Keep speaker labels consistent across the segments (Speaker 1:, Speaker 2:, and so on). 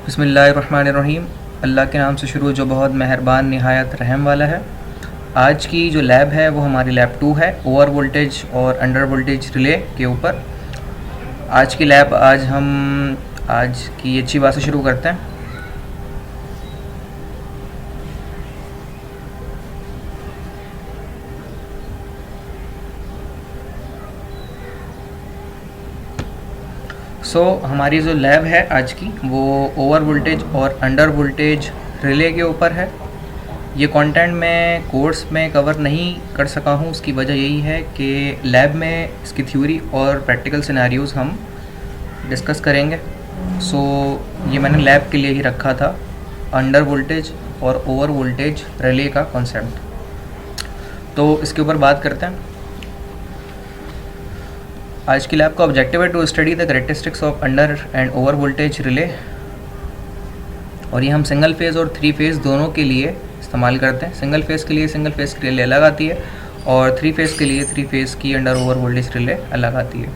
Speaker 1: बिस्मिल्लाहिर्रहमानिर्रहीम। अल्लाह के नाम से शुरू जो बहुत मेहरबान नहायत रहम वाला है। आज की जो लैब है वो हमारी लैब 2 है, ओवर वोल्टेज और अंडर वोल्टेज रिले के ऊपर। आज की लैब आज की अच्छी बात से शुरू करते हैं। हमारी जो लैब है आज की वो ओवर वोल्टेज और अंडर वोल्टेज रिले के ऊपर है। ये कंटेंट मैं कोर्स में कवर नहीं कर सका हूँ, उसकी वजह यही है कि लैब में इसकी थ्योरी और प्रैक्टिकल सिनेरियोज़ हम डिस्कस करेंगे। ये मैंने लैब के लिए ही रखा था, अंडर वोल्टेज और ओवर वोल्टेज रिले का कॉन्सेप्ट। तो इसके ऊपर बात करते हैं। आज की लैब का ऑब्जेक्टिव है to study the characteristics of under and over voltage relay, और ये हम सिंगल फेज़ और 3 फेज़ दोनों के लिए इस्तेमाल करते हैं। सिंगल फेज़ के लिए सिंगल फेज़ की रिले अलग आती है और 3 फेज़ के लिए 3 फेज़ की अंडर ओवर वोल्टेज रिले अलग आती है।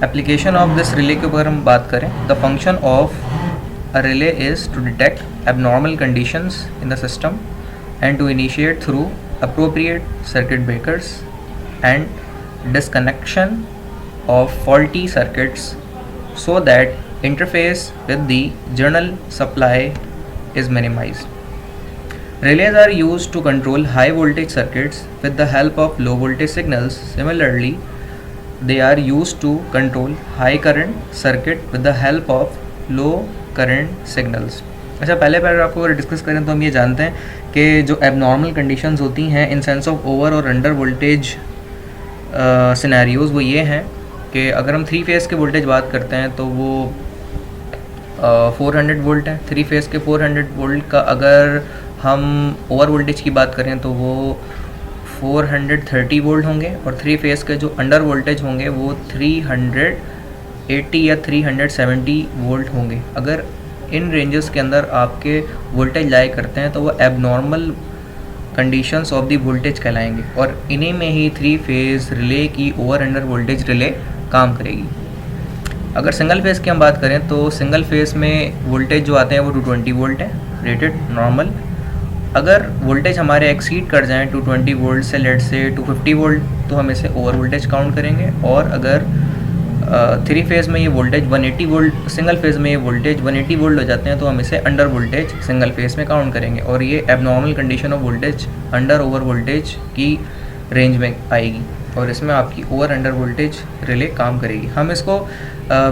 Speaker 1: एप्लीकेशन ऑफ दिस रिले के ऊपर हम बात करें, the function of a relay is to detect abnormal conditions in the system and to initiate through appropriate circuit breakers and disconnection of faulty circuits so that interface with the general supply is minimized. Relays are used to control high voltage circuits with the help of low voltage signals. Similarly, they are used to control high current circuit with the help of low current signals. अच्छा, पहले paragraph को अगर discuss करें तो हम ये जानते हैं कि जो एबनॉर्मल कंडीशंस होती हैं इन सेंस ऑफ ओवर और अंडर वोल्टेज सिनेरियोज़ वो ये हैं कि अगर हम 3 फेज़ के वोल्टेज बात करते हैं तो वो 400 वोल्ट है। 3 फेज़ के 400 वोल्ट का अगर हम ओवर वोल्टेज की बात करें तो वो 430 वोल्ट होंगे, और 3 फेज़ के जो अंडर वोल्टेज होंगे वो 380 या 370 वोल्ट होंगे। अगर इन रेंजेस के अंदर आपके वोल्टेज लाए करते हैं तो वो abnormal conditions of the voltage कहलाएंगे, और इन्हीं में ही 3 फेज़ रिले की ओवर अंडर वोल्टेज रिले काम करेगी। अगर सिंगल फेज़ की हम बात करें तो सिंगल फेज़ में वोल्टेज जो आते हैं वो 220 वोल्ट है, रेटेड नॉर्मल। अगर वोल्टेज हमारे एक्सीड कर जाएँ 220 वोल्ट से लेट से 250 वोल्ट तो हम इसे ओवर वोल्टेज काउंट करेंगे, और अगर 3 फेज़ में ये वोल्टेज 180 वोल्ट, सिंगल फेज़ में ये वोल्टेज 180 वोल्ट हो जाते हैं तो हम इसे अंडर वोल्टेज सिंगल फेज़ में काउंट करेंगे, और ये abnormal condition of voltage under over voltage की रेंज में आएगी, और इसमें आपकी ओवर अंडर वोल्टेज रिले काम करेगी। हम इसको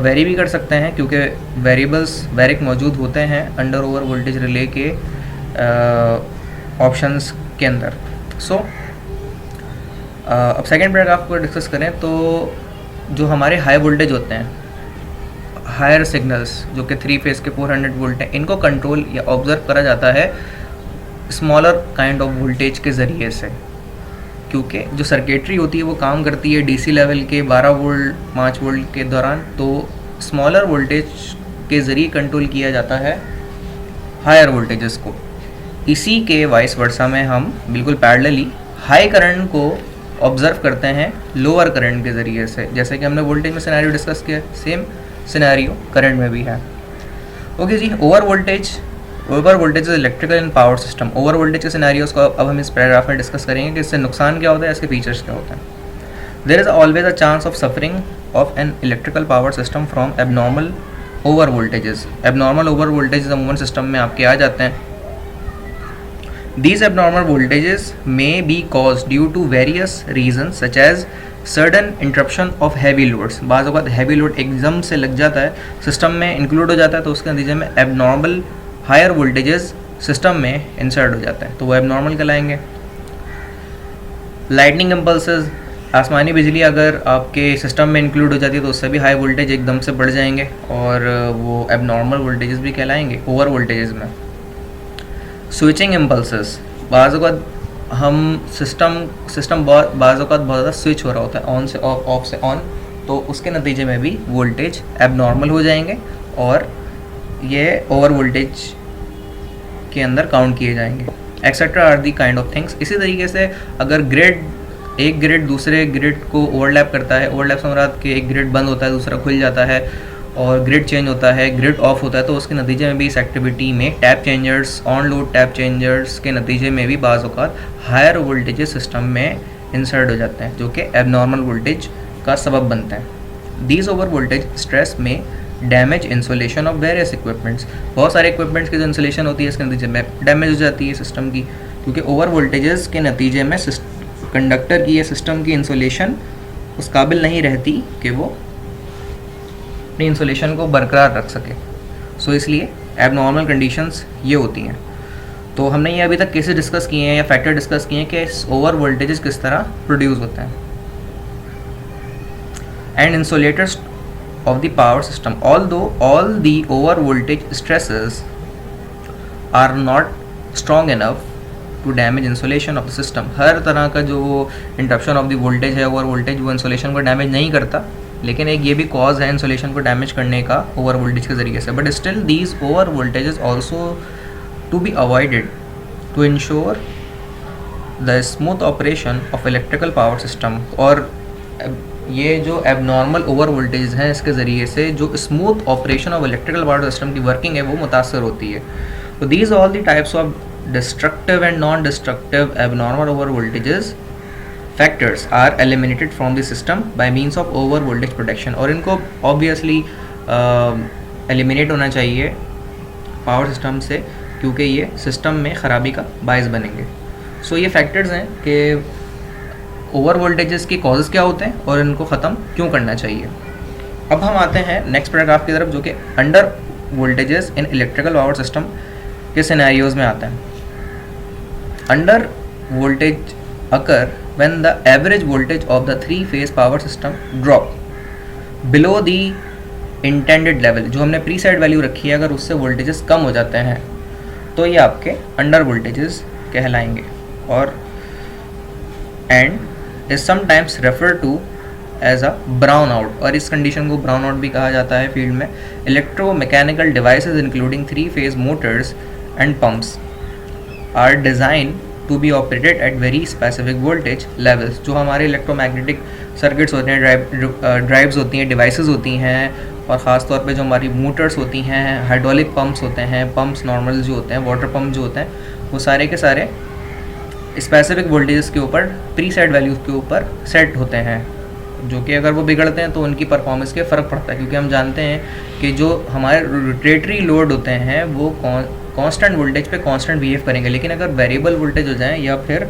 Speaker 1: वेरी भी कर सकते हैं क्योंकि वेरिएबल्स वेरिक मौजूद होते हैं अंडर ओवर वोल्टेज रिले के ऑप्शंस के अंदर। अब सेकेंड पैराग्राफ को डिस्कस करें तो जो हमारे हाई वोल्टेज होते हैं, हायर सिग्नल्स जो कि 3 फेज़ के 400 वोल्ट हैं, इनको कंट्रोल या ऑब्ज़र्व करा जाता है स्मॉलर काइंड ऑफ वोल्टेज के ज़रिए से, क्योंकि जो सर्किटरी होती है वो काम करती है डीसी लेवल के 12 वोल्ट 5 वोल्ट के दौरान, तो स्मॉलर वोल्टेज के ज़रिए कंट्रोल किया जाता है हायर वोल्टेजेस को। इसी के वाइस वर्सा में हम बिल्कुल पैरेलली हाई करंट को ऑब्ज़र्व करते हैं लोअर करंट के ज़रिए से, जैसे कि हमने वोल्टेज में सिनेरियो डिस्कस किया, सेम सिनेरियो करंट में भी है। Okay ji, over voltage is electrical and power system. Over voltage के सिनेरियोज़ को अब हम इस पैराग्राफ में डिस्कस करेंगे कि इससे नुकसान क्या होता है, इसके फीचर्स क्या होते हैं। There is always a chance of suffering of an electrical power system from abnormal over voltages. Abnormal over voltages अमूमन सिस्टम में आपके आ जाते हैं। These abnormal voltages may be caused due to various reasons such as sudden interruption of heavy loads। बाज़ औक़ात heavy load एकदम से लग जाता है, सिस्टम में इंक्लूड हो जाता है, तो उसके नतीजे में एबनॉर्मल हायर वोल्टेजेस सिस्टम में इंसर्ट हो जाता है, तो वो एबनॉर्मल कहलाएंगे। लाइटनिंग इम्पल्सेस, आसमानी बिजली अगर आपके सिस्टम में इंक्लूड हो जाती है तो उससे भी हाई वोल्टेज एकदम से बढ़ जाएंगे, और वो एबनॉर्मल वोल्टेजेस भी कहलाएंगे ओवर वोल्टेजेस में। स्विचिंग इम्पल्सेस, बाज़ औक़ात हम सिस्टम बाज़ औक़ात बहुत ज़्यादा स्विच हो रहा होता है ऑन से ऑफ, ऑफ से ऑन, तो उसके नतीजे में भी वोल्टेज एबनॉर्मल हो जाएंगे और ये ओवर वोल्टेज के अंदर काउंट किए जाएंगे। Etcetera are the kind of things. इसी तरीके से अगर ग्रिड एक ग्रिड दूसरे ग्रिड को ओवरलैप करता है, ओवरलैप से मुराद कि एक ग्रिड बंद होता है दूसरा खुल जाता है, और ग्रिड चेंज होता है, ग्रिड ऑफ होता है, तो उसके नतीजे में भी इस एक्टिविटी में tap changers, on load tap changers के नतीजे में भी बाज़ औक़ात हायर वोल्टेजेस सिस्टम में इंसर्ट हो जाते हैं जो कि एबनॉर्मल वोल्टेज का सबब बनते हैं। दीज ओवर वोल्टेज स्ट्रेस में damage insulation of various equipments, बहुत सारे इक्विपमेंट्स की जो इंसुलेशन होती है इसके नतीजे में डैमेज हो जाती है सिस्टम की, क्योंकि ओवर वोल्टेजेस के नतीजे में कंडक्टर की या सिस्टम की इंसुलेशन उस काबिल नहीं रहती कि वो अपनी इंसुलेशन को बरकरार रख सके। सो इसलिए एबनॉर्मल कंडीशंस ये होती हैं। तो हमने ये अभी तक केसेस डिस्कस किए हैं या फैक्टर डिस्कस किए हैं कि ओवर वोल्टेजेस किस तरह प्रोड्यूस होते हैं। And insulators of the power system, although all the over voltage stresses are not strong enough to damage insulation of the system, हर तरह का जो इंटरप्शन ऑफ द वोल्टेज है ओवर वोल्टेज वो insulation को डैमेज नहीं करता, लेकिन एक ये भी कॉज है इंसुलेशन को डैमेज करने का ओवर वोल्टेज के ज़रिए से। But still these over voltages also to be avoided to ensure the smooth operation of electrical power system. और ये जो एबनॉर्मल ओवर वोल्टेज हैं इसके ज़रिए से जो smooth operation of electrical power system की वर्किंग है वो मुतासर होती है। तो these all the types of destructive and non destructive abnormal over voltages factors are eliminated from the system by means of over voltage protection. और इनको obviously eliminate होना चाहिए पावर सिस्टम से, क्योंकि ये सिस्टम में ख़राबी का बायस बनेंगे। सो ये फैक्टर्स हैं कि ओवर वोल्टेजेस के कॉजेज़ क्या होते हैं और इनको ख़त्म क्यों करना चाहिए। अब हम आते हैं नेक्स्ट पैराग्राफ की तरफ जो कि under voltages in electrical power system के सिनेरियोज़ में आते हैं। Under voltage occur when the average voltage of the three phase power system drop below the intended level, जो हमने प्री सेट वैल्यू रखी है अगर उससे वोल्टेजेस कम हो जाते हैं तो ये आपके अंडर वोल्टेजेस कहलाएंगे। और and is sometimes referred to as a brownout, और इस कंडीशन को ब्राउन आउट भी कहा जाता है फील्ड में। Electromechanical devices including three phase motors and pumps are design to be operated at very specific voltage levels. जो हमारे इलेक्ट्रोमैग्नेटिक सर्किट्स होते हैं, ड्राइव्स होती हैं, डिवाइसेस होती हैं, और ख़ास तौर पे जो हमारी मोटर्स होती हैं, हाइड्रोलिक पंप्स होते हैं, पंप्स नॉर्मल जो होते हैं, वाटर पंप जो होते हैं, वो सारे के सारे स्पेसिफिक वोल्टेजेस के ऊपर प्री सेट वैल्यूज़ के ऊपर सेट होते हैं, जो कि अगर वो बिगड़ते हैं तो उनकी परफॉर्मेंस के फ़र्क पड़ता है। क्योंकि हम जानते हैं कि जो हमारे रोटेटरी लोड होते हैं वो कांस्टेंट वोल्टेज पे कांस्टेंट बिहेव करेंगे, लेकिन अगर वेरिएबल वोल्टेज हो जाए या फिर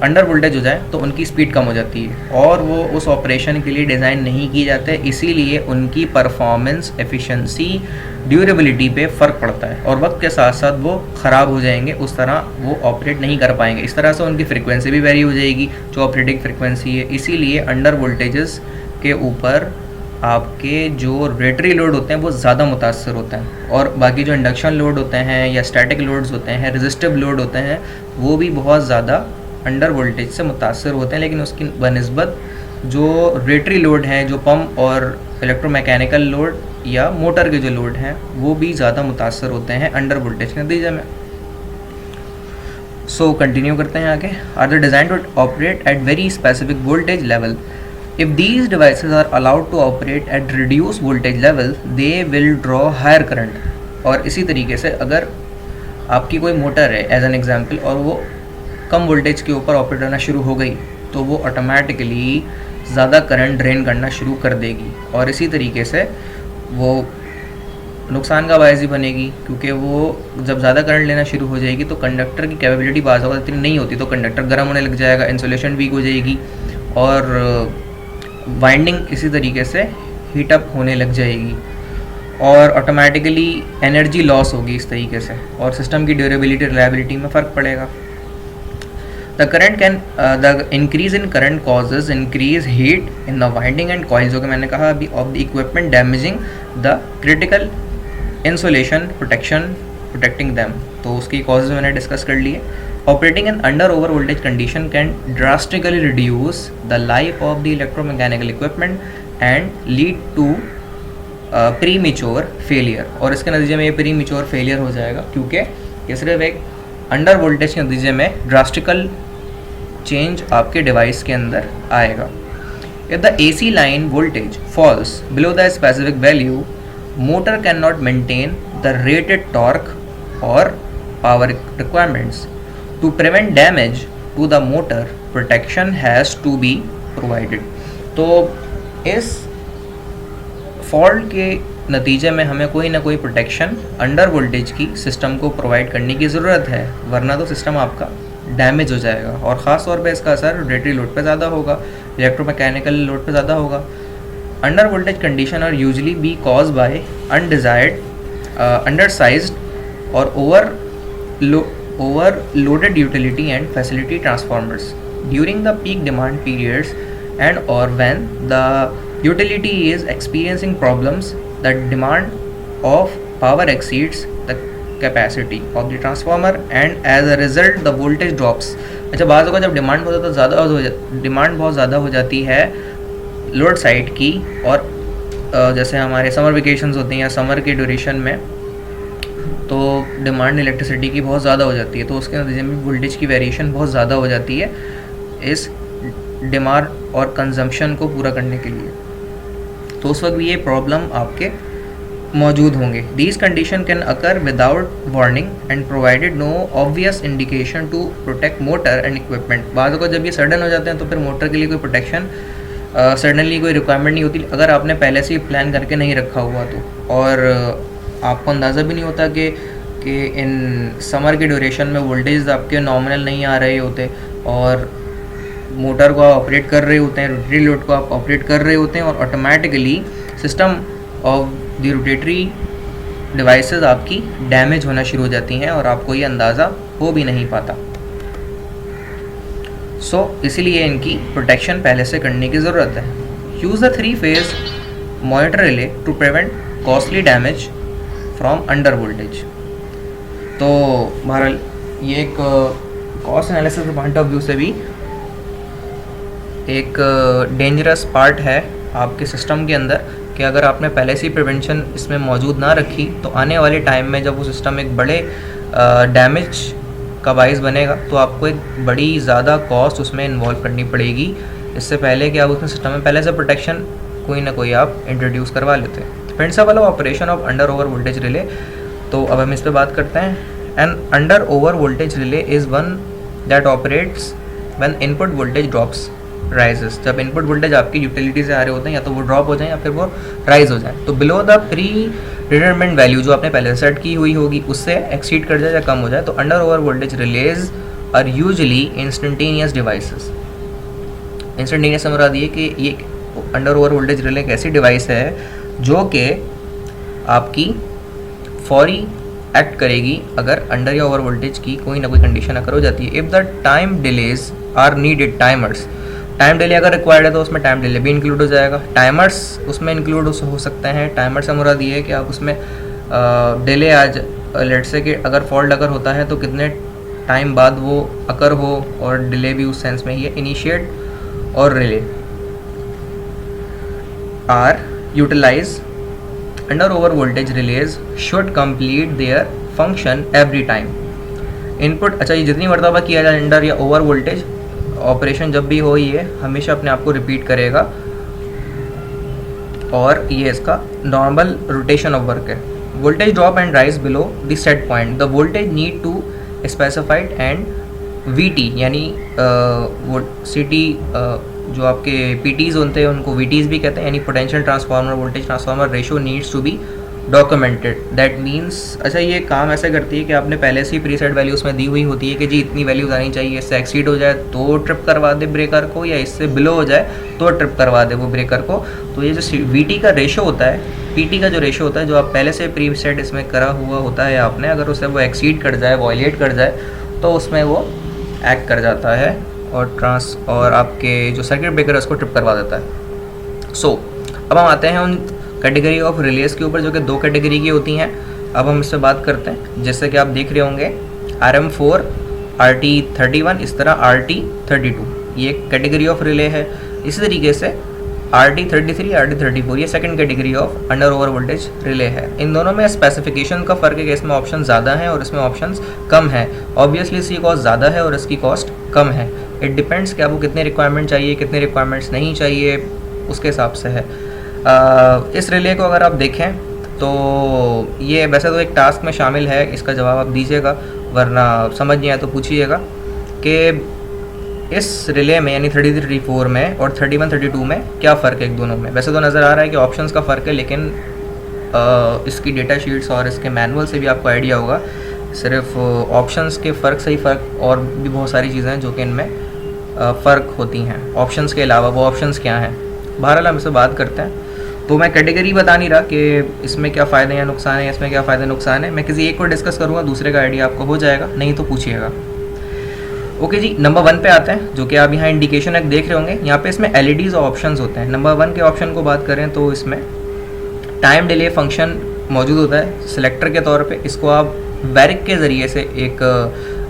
Speaker 1: अंडर वोल्टेज हो जाए तो उनकी स्पीड कम हो जाती है और वो उस ऑपरेशन के लिए डिज़ाइन नहीं किए जाते, इसीलिए उनकी परफॉर्मेंस, एफिशिएंसी, ड्यूरेबिलिटी पे फ़र्क पड़ता है और वक्त के साथ साथ वो ख़राब हो जाएंगे, उस तरह वो ऑपरेट नहीं कर पाएंगे। इस तरह से उनकी फ्रीक्वेंसी भी वेरी हो जाएगी जो ऑपरेटिंग फ्रीक्वेंसी है। इसीलिए अंडर वोल्टेजेस के ऊपर आपके जो रेटरी लोड होते हैं वो ज़्यादा मुतासर होते हैं, और बाकी जो इंडक्शन लोड होते हैं या स्टैटिक लोड्स होते हैं, रेजिस्टिव लोड होते हैं, वो भी बहुत ज़्यादा अंडर वोल्टेज से मुतासर होते हैं। लेकिन उसकी बनिस्बत जो रेटरी लोड हैं, जो पंप और इलेक्ट्रोमैकेनिकल लोड या मोटर के जो लोड हैं, वो भी ज़्यादा मुतासर होते हैं अंडर वोल्टेज के नतीजे में। सो कंटिन्यू करते हैं आगे। Are the design to operate at very specific voltage level. If these devices are allowed to operate at reduced voltage level, they will draw higher current। और इसी तरीके से अगर आपकी कोई मोटर है एज एन एग्जांपल और वो कम वोल्टेज के ऊपर ऑपरेट होना शुरू हो गई तो वो ऑटोमेटिकली ज़्यादा करंट ड्रेन करना शुरू कर देगी और इसी तरीके से वो नुकसान का बायस ही बनेगी, क्योंकि वो जब ज़्यादा करंट लेना शुरू हो जाएगी तो कंडक्टर की कैपेबिलिटी बाज़ अगर इतनी नहीं होती तो कंडक्टर गर्म होने लग जाएगा, इंसुलेशन वीक हो जाएगी और वाइंडिंग इसी तरीके से हीटअप होने लग जाएगी और ऑटोमेटिकली एनर्जी लॉस होगी इस तरीके से और सिस्टम की ड्यूरेबिलिटी, रिलायबिलिटी में फ़र्क पड़ेगा। The increase in current causes increase heat in the winding and coil, जो कि मैंने कहा अभी, of the equipment damaging the critical insulation protecting them. तो उसकी कॉजेज मैंने डिस्कस कर लिए। Operating in under over voltage condition can drastically reduce the life of the electromechanical equipment and lead to premature failure। और इसके नतीजे में ये premature failure हो जाएगा क्योंकि ये सिर्फ एक अंडर वोल्टेज के नतीजे में ड्रास्टिकल चेंज आपके डिवाइस के अंदर आएगा। If the AC line voltage falls below the specific value, motor can not maintain the rated torque और power requirements. To prevent damage to the motor, protection has to be provided. तो इस fault के नतीजे में हमें कोई ना कोई प्रोटेक्शन अंडर वोल्टेज की सिस्टम को प्रोवाइड करने की ज़रूरत है, वरना तो सिस्टम आपका डैमेज हो जाएगा और ख़ास तौर पे इसका असर रेटरी लोड पे ज़्यादा होगा, इलेक्ट्रोमैकेनिकल लोड पे ज़्यादा होगा। Under voltage condition are usually be cause by undesired, undersized और overloaded utility and facility transformers during the peak demand periods, and or when the utility is experiencing problems, the demand of power exceeds the capacity of the transformer and as a result the voltage drops. अच्छा, बाज़ होगा जब demand बहुत ज़्यादा हो जाती है load side की, और जैसे हमारे समर वेकेशंस होते हैं या समर के ड्यूरेशन में, तो डिमांड इलेक्ट्रिसिटी की बहुत ज़्यादा हो जाती है, तो उसके नतीजे में वोल्टेज की वेरिएशन बहुत ज़्यादा हो जाती है इस डिमांड और कंजम्पशन को पूरा करने के लिए। तो उस वक्त भी ये प्रॉब्लम आपके मौजूद होंगे। These condition can occur without warning and provided no obvious indication to protect motor and equipment. बाद को जब ये सडन हो जाते हैं तो फिर मोटर के लिए कोई प्रोटेक्शन सडनली कोई रिक्वायरमेंट नहीं होती, अगर आपने पहले से ही प्लान करके नहीं रखा हुआ तो, और आपको अंदाज़ा भी नहीं होता कि इन समर के ड्यूरेशन में वोल्टेज आपके नॉमिनल नहीं आ रहे होते और मोटर को आप ऑपरेट कर रहे होते हैं, रोटरी लोड को आप ऑपरेट कर रहे होते हैं, और automatically system of the rotary devices आपकी डैमेज होना शुरू हो जाती हैं और आपको ये अंदाज़ा हो भी नहीं पाता। इसीलिए इनकी प्रोटेक्शन पहले से करने की ज़रूरत है। Use the 3-phase monitor relay to prevent costly damage from under voltage. तो बहरहाल ये एक कॉस्ट एनालिसिस के पॉइंट ऑफ व्यू से भी एक डेंजरस पार्ट है आपके सिस्टम के अंदर, कि अगर आपने पहले से ही प्रिवेंशन इसमें मौजूद ना रखी तो आने वाले टाइम में जब वो सिस्टम एक बड़े डैमेज का बाइस बनेगा तो आपको एक बड़ी ज़्यादा कॉस्ट उसमें इन्वॉल्व करनी पड़ेगी, इससे पहले कि आप उसमें सिस्टम में पहले से प्रोटेक्शन कोई ना कोई आप इंट्रोड्यूस करवा लेते हैं। Principle of operation of under over voltage relay, तो अब हम इस पर बात करते हैं। An under over voltage relay is one that operates when input voltage drops rises. जब इनपुट वोल्टेज आपकी यूटिलिटी से आ रहे होते हैं या तो वो ड्रॉप हो जाए या फिर वो राइज हो जाए, तो below the pre determinant value जो आपने पहले सेट की हुई होगी उससे एक्सीड कर जाए या कम हो जाए, तो under over voltage relays are usually instantaneous devices. Instantaneous से मुराद ये कि ये अंडर ओवर वोल्टेज रिले एक ऐसी डिवाइस है जो कि आपकी फौरी एक्ट करेगी अगर अंडर या ओवर वोल्टेज की कोई ना कोई कंडीशन अगर हो जाती है। If the time delays are needed, timers, time delay अगर रिक्वायर्ड है तो उसमें टाइम डिले भी इंक्लूड हो जाएगा, टाइमर्स उसमें इंक्लूड हो सकते हैं। टाइमर से मुराद ये है कि आप उसमें डिले आज लेट से कि अगर फॉल्ट अगर होता है तो कितने टाइम बाद वो अकर हो, और डिले भी उस सेंस में ही है। इनिशिएट और relay are utilise under over voltage relays should complete their function every time. Input, अच्छा, ये जितनी मरतबा किया जाए अंडर या ओवर वोल्टेज ऑपरेशन जब भी हो, ये हमेशा अपने आप को रिपीट करेगा और ये इसका नॉर्मल रोटेशन ऑफ वर्क है। Voltage drop and rise below the set point, the voltage need to specified and VT यानी CT, जो आपके PTs होते हैं उनको VTs भी कहते हैं, यानी potential transformer voltage transformer ratio needs to be documented. That means, अच्छा, ये काम ऐसे करती है कि आपने पहले से ही प्रीसेट वैल्यू उसमें दी हुई होती है कि जी इतनी वैल्यूज आनी चाहिए, इससे एक्सीड हो जाए तो ट्रिप करवा दे ब्रेकर को, या इससे बिलो हो जाए तो ट्रिप करवा दे वो ब्रेकर को। तो ये जो VT का रेशो होता है, PT का जो रेशो होता है, जो आप पहले से प्रीसेट इसमें करा हुआ होता है आपने, अगर उससे वो एक्सीड कर जाए, वॉयलेट कर जाए, तो उसमें वो एक्ट कर जाता है और आपके जो सर्किट ब्रेकर है उसको ट्रिप करवा देता है। अब हम आते हैं उन कैटेगरी ऑफ रिलेज के ऊपर जो कि 2 कैटेगरी की होती हैं। अब हम इससे बात करते हैं, जैसे कि आप देख रहे होंगे RM4, RT31, इस तरह RT32, ये एक कैटेगरी ऑफ रिले है। इसी तरीके से RT33, RT34 ये second category of under over voltage relay है। इन दोनों में स्पेसिफिकेशन का फ़र्क है कि इसमें ऑप्शन ज़्यादा हैं और इसमें ऑप्शंस कम है। ऑब्वियसली इसकी कॉस्ट ज़्यादा है और इसकी कॉस्ट कम है। इट डिपेंड्स कि आपको कितने रिक्वायरमेंट चाहिए, कितने रिक्वायरमेंट्स नहीं चाहिए, उसके हिसाब से है। इस रिले को अगर आप देखें तो ये वैसे तो एक टास्क में शामिल है, इसका जवाब आप दीजिएगा, वरना समझ नहीं आया तो पूछिएगा कि इस रिले में यानी 3334 में और 3132 में क्या फ़र्क है एक दोनों में। वैसे तो नज़र आ रहा है कि ऑप्शंस का फ़र्क है, लेकिन इसकी डेटा शीट्स और इसके मैनुअल से भी आपको आइडिया होगा, सिर्फ ऑप्शंस के फ़र्क से ही फ़र्क, और भी बहुत सारी चीज़ें हैं जो कि इनमें फ़र्क होती हैं ऑप्शंस के अलावा। वो ऑप्शंस क्या हैं, बहरहाल हम इससे बात करते हैं। तो मैं कैटेगरी बता नहीं रहा कि इसमें क्या फ़ायदे या नुकसान है, इसमें क्या फ़ायदे नुकसान है, मैं किसी एक को डिस्कस करूँगा, दूसरे का आइडिया आपको हो जाएगा, नहीं तो पूछिएगा। ओके जी, नंबर 1 पे आते हैं, जो कि आप यहाँ इंडिकेशन एक देख रहे होंगे। यहाँ पे इसमें एलईडीज़ और ऑप्शंस होते हैं। नंबर 1 के ऑप्शन को बात करें तो इसमें टाइम डिले फंक्शन मौजूद होता है सिलेक्टर के तौर पे। इसको आप वैरिक के ज़रिए से एक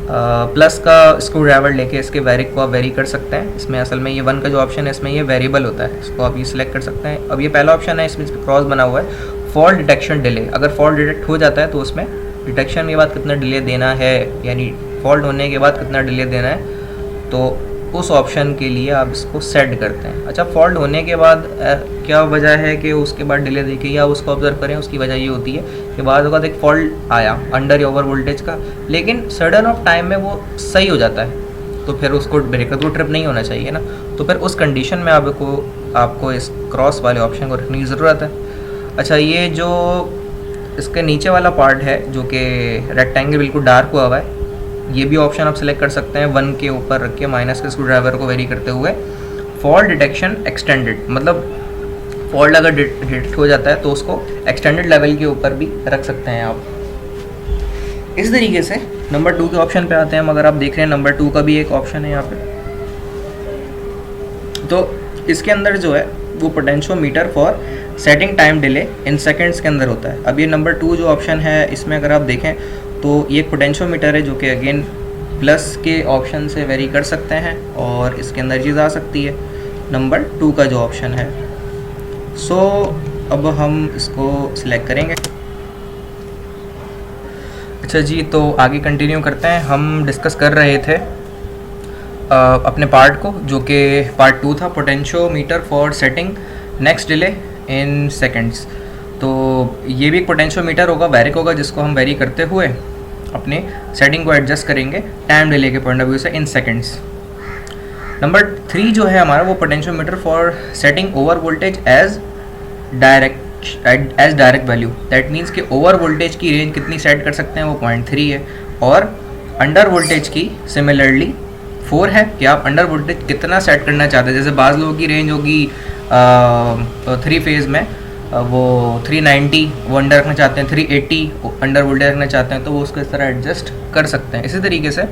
Speaker 1: प्लस का स्क्रू ड्राइवर लेके इसके वैरिक को आप वेरी कर सकते हैं। इसमें असल में ये 1 का जो ऑप्शन है इसमें ये वेरिएबल होता है, इसको आप ये सिलेक्ट कर सकते हैं। अब ये पहला ऑप्शन है, इसमें क्रॉस बना हुआ है फॉल्ट डिटेक्शन डिले। अगर फॉल्ट डिटेक्ट हो जाता है तो उसमें डिटेक्शन के बाद कितना डिले देना है, यानी फॉल्ट होने के बाद कितना डिले देना है, तो उस ऑप्शन के लिए आप इसको सेट करते हैं। अच्छा, फॉल्ट होने के बाद क्या वजह है कि उसके बाद डिले देखें या उसको ऑब्जर्व करें, उसकी वजह ये होती है कि बाद एक फॉल्ट आया अंडर या ओवर वोल्टेज का, लेकिन सडन ऑफ टाइम में वो सही हो जाता है, तो फिर उसको ब्रेकर को ट्रिप नहीं होना चाहिए ना। तो फिर उस कंडीशन में आपको इस क्रॉस वाले ऑप्शन को रखने की ज़रूरत है। अच्छा, ये जो इसके नीचे वाला पार्ट है जो कि रेक्टेंगल बिल्कुल डार्क हुआ हुआ है, ये भी ऑप्शन आप सेलेक्ट कर सकते हैं 1 के ऊपर रख के माइनस के स्क्रू ड्राइवर को वेरी करते हुए। फॉल्ट डिटेक्शन एक्सटेंडेड, मतलब फॉल्ट अगर डिटेक्ट हो जाता है तो उसको एक्सटेंडेड लेवल के ऊपर भी रख सकते हैं आप। इस तरीके से नंबर 2 के ऑप्शन पे आते हैं। मगर आप देख रहे हैं नंबर 2 का भी एक ऑप्शन है यहाँ पे, तो इसके अंदर जो है वो potentiometer for setting time delay in seconds के अंदर होता है। अब ये नंबर 2 जो ऑप्शन है इसमें अगर आप देखें तो ये एक पोटेंशियोमीटर है जो कि अगेन प्लस के ऑप्शन से वेरी कर सकते हैं और इसके अंदर चीज़ आ सकती है नंबर 2 का जो ऑप्शन है। सो अब हम इसको सिलेक्ट करेंगे। अच्छा जी, तो आगे कंटिन्यू करते हैं। हम डिस्कस कर रहे थे अपने पार्ट को, जो कि पार्ट 2 था, potentiometer for setting next delay in seconds. तो ये भी एक पोटेंशियोमीटर होगा, वैरिक होगा, जिसको हम वेरी करते हुए अपने सेटिंग को एडजस्ट करेंगे टाइम डिले के पॉइंट ऑफ व्यू से इन सेकंड्स। नंबर 3 जो है हमारा वो potentiometer for setting over voltage as direct value. That means कि ओवर वोल्टेज की रेंज कितनी सेट कर सकते हैं वो 0.3 है, और अंडर वोल्टेज की सिमिलरली 4 है कि आप अंडर वोल्टेज कितना सेट करना चाहते हैं। जैसे बाज़ लोगों की रेंज होगी 3 फेज़ में वो 390 वो अंडर रखना चाहते हैं, 380 अंडर वोल्टेज रखना चाहते हैं, तो वो उसको इस तरह एडजस्ट कर सकते हैं। इसी तरीके से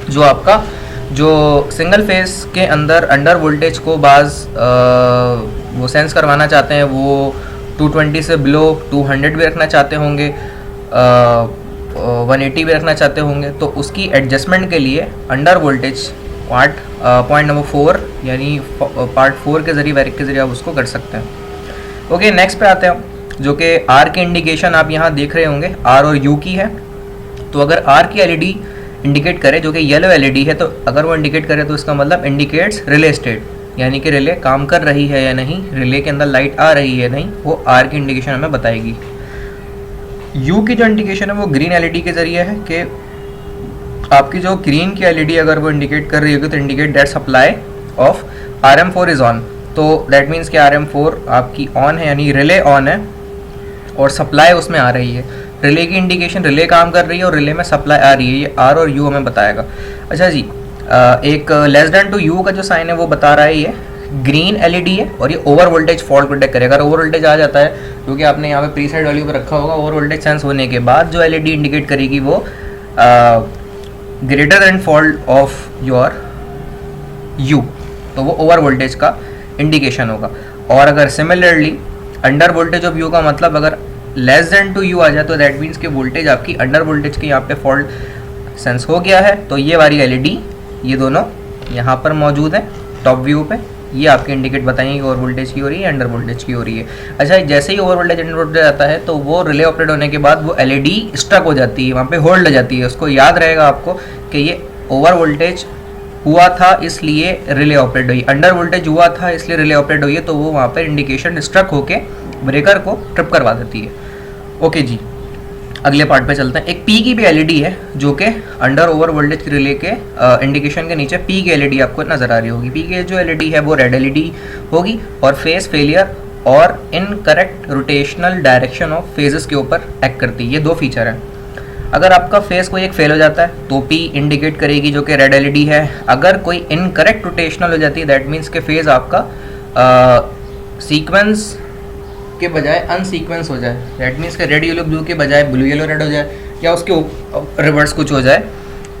Speaker 1: जो आपका जो सिंगल फेस के अंदर अंडर वोल्टेज को बाज़ वो सेंस करवाना चाहते हैं, वो 220 से बिलो 200 भी रखना चाहते होंगे, 180 भी रखना चाहते होंगे, तो उसकी एडजस्टमेंट के लिए अंडर वोल्टेज पॉइंट नंबर 4 यानी पार्ट 4 के ज़रिए वैरिक के ज़रिए आप उसको कर सकते हैं। ओके, नेक्स्ट पे आते हैं, जो कि आर की इंडिकेशन आप यहाँ देख रहे होंगे, आर और यू की है। तो अगर आर की एलईडी इंडिकेट करे जो कि येलो एलईडी है, तो अगर वो इंडिकेट करे तो इसका मतलब इंडिकेट्स रिले स्टेट, यानी कि रिले काम कर रही है या नहीं, रिले के अंदर लाइट आ रही है नहीं, वो आर की इंडिकेशन हमें बताएगी। यू की जो इंडिकेशन है वो ग्रीन एलईडी के ज़रिए है कि आपकी जो ग्रीन की एलईडी अगर वो इंडिकेट कर रही होगी तो indicate that supply of RM4 is on. तो दैट मीन्स कि RM4 आपकी ऑन है, यानी रिले ऑन है और सप्लाई उसमें आ रही है। रिले की इंडिकेशन, रिले काम कर रही है और रिले में सप्लाई आ रही है, ये आर और यू हमें बताएगा। अच्छा जी, एक लेस देन टू यू का जो साइन है वो बता रहा है ये ग्रीन एलईडी है और ये ओवर वोल्टेज फॉल्ट प्रोटेक्ट करेगा। अगर ओवर वोल्टेज आ जाता है, क्योंकि आपने यहाँ पे प्री साइड वैल्यू पर रखा होगा, ओवर वोल्टेज सेंस होने के बाद जो एलईडी इंडिकेट करेगी वो greater than fault of your you, तो वो ओवर वोल्टेज का इंडिकेशन होगा। और अगर similarly under voltage of you का मतलब अगर लेस देन टू यू आ जाए तो दैट मीन्स कि वोल्टेज आपकी अंडर वोल्टेज के यहाँ पे फॉल्ट सेंस हो गया है, तो ये वाली एलईडी ये दोनों यहाँ पर मौजूद है टॉप व्यू पे, ये आपके इंडिकेट बताएंगे कि ओवर वोल्टेज की हो रही है, अंडर वोल्टेज की हो रही है। अच्छा, जैसे ही ओवर वोल्टेज अंडर वोल्टेज आता है तो वो रिले ऑपरेट होने के बाद वो एलईडी स्टक हो जाती है, वहाँ पे होल्ड हो जाती है। उसको याद रहेगा आपको कि ये ओवर वोल्टेज हुआ था इसलिए रिले ऑपरेट हुई, अंडर वोल्टेज हुआ था इसलिए रिले ऑपरेट हुई है, तो वो वहाँ पर इंडिकेशन स्ट्रक होके ब्रेकर को ट्रिप करवा देती है। ओके जी, अगले पार्ट पे चलते हैं। एक पी की भी एलईडी है जो कि अंडर ओवर वोल्टेज रिले के इंडिकेशन के नीचे पी की एलईडी आपको नजर आ रही होगी। पी की जो एलईडी है वो रेड एलईडी होगी और फेज फेलियर और incorrect rotational direction of phases के ऊपर एक्ट करती है। ये दो फीचर हैं। अगर आपका फेज कोई एक फेल हो जाता है तो पी इंडिकेट करेगी जो कि रेड एलईडी है। अगर कोई इनकरेक्ट रोटेशनल हो जाती है दैट मीन्स के फेज आपका सीक्वेंस के बजाय अनसीक्वेंस हो जाए, दैट मीन्स के रेड येलो ब्लू के बजाय ब्लू येलो रेड हो जाए या उसके रिवर्स कुछ हो जाए,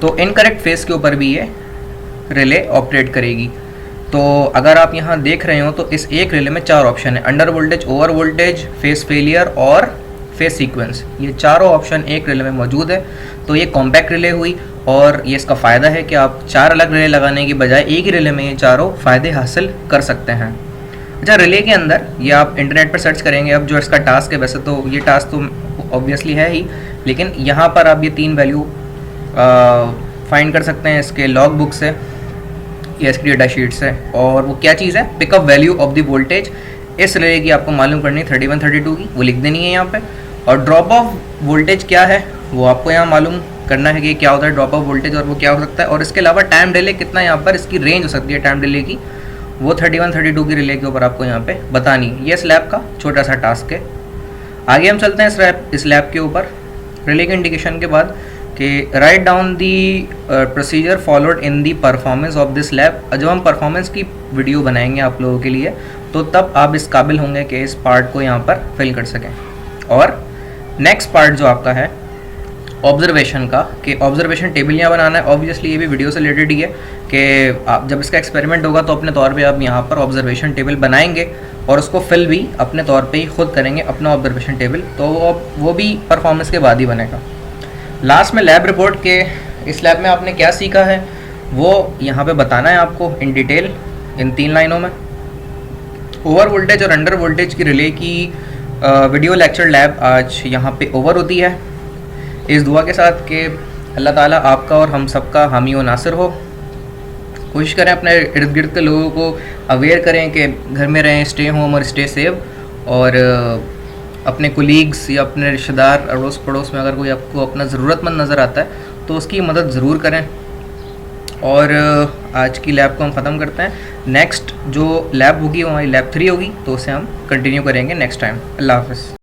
Speaker 1: तो इनकरेक्ट फेज के ऊपर भी ये रिले ऑपरेट करेगी। तो अगर आप यहाँ देख रहे हो तो इस एक रिले में 4 ऑप्शन है, under voltage, over voltage, phase failure और फेज सीक्वेंस। ये चारों ऑप्शन एक रिले में मौजूद है। तो ये कॉम्पैक्ट रिले हुई और ये इसका फ़ायदा है कि आप 4 अलग रिले लगाने की बजाय एक ही रिले में ये चारों फ़ायदे हासिल कर सकते हैं। अच्छा, रिले के अंदर ये आप इंटरनेट पर सर्च करेंगे, अब जो इसका टास्क है, वैसे तो ये टास्क तो ऑब्वियसली है ही, लेकिन यहाँ पर आप ये 3 वैल्यू फाइंड कर सकते हैं इसके लॉग बुक से या इसकी डेटा शीट से। और वो क्या चीज़ है, pickup value of the voltage इस रिले की आपको मालूम करनी है 3132 की, वो लिख देनी है यहाँ पे। और ड्रॉप ऑफ वोल्टेज क्या है वो आपको यहाँ मालूम करना है कि क्या होता है ड्रॉप ऑफ वोल्टेज और वो क्या हो सकता है। और इसके अलावा टाइम डिले कितना यहाँ पर इसकी रेंज हो सकती है टाइम डिले की, वो 3132 की रिले के ऊपर आपको यहाँ पे बतानी है। ये इस लैब का छोटा सा टास्क है। आगे हम चलते हैं इस लैब के ऊपर। रिले के इंडिकेशन के बाद कि write down the procedure followed in the performance of this lab. जब हम परफॉर्मेंस की वीडियो बनाएंगे आप लोगों के लिए तो तब आप इस काबिल होंगे कि इस पार्ट को यहाँ पर फिल कर सकें। और नेक्स्ट पार्ट जो आपका है ऑब्जर्वेशन का, कि ऑब्जर्वेशन टेबल यहाँ बनाना है। ऑब्वियसली ये भी वीडियो से रिलेटेड ही है कि आप जब इसका एक्सपेरिमेंट होगा तो अपने तौर पे आप यहाँ पर ऑब्जर्वेशन टेबल बनाएंगे और उसको फिल भी अपने तौर पे ही खुद करेंगे अपना ऑब्जर्वेशन टेबल, तो वो भी परफॉर्मेंस के बाद ही बनेगा। लास्ट में लैब रिपोर्ट के इस लैब में आपने क्या सीखा है वो यहाँ पे बताना है आपको इन डिटेल इन 3 लाइनों में। ओवर वोल्टेज और अंडर वोल्टेज की रिले की वीडियो लेक्चर लैब आज यहाँ पे ओवर होती है, इस दुआ के साथ कि अल्लाह ताला आपका और हम सबका हामी व नासिर हो। कोशिश करें अपने इर्द गिर्द के लोगों को अवेयर करें कि घर में रहें, स्टे होम और स्टे सेव। और अपने कोलीग्स या अपने रिश्तेदार अड़ोस पड़ोस में अगर कोई आपको अपना ज़रूरतमंद नज़र आता है तो उसकी मदद ज़रूर करें। और आज की लैब को हम ख़त्म करते हैं। नेक्स्ट जो लैब होगी वो हमारी लैब 3 होगी, तो उसे हम कंटिन्यू करेंगे नेक्स्ट टाइम। अल्लाह हाफ़िज़।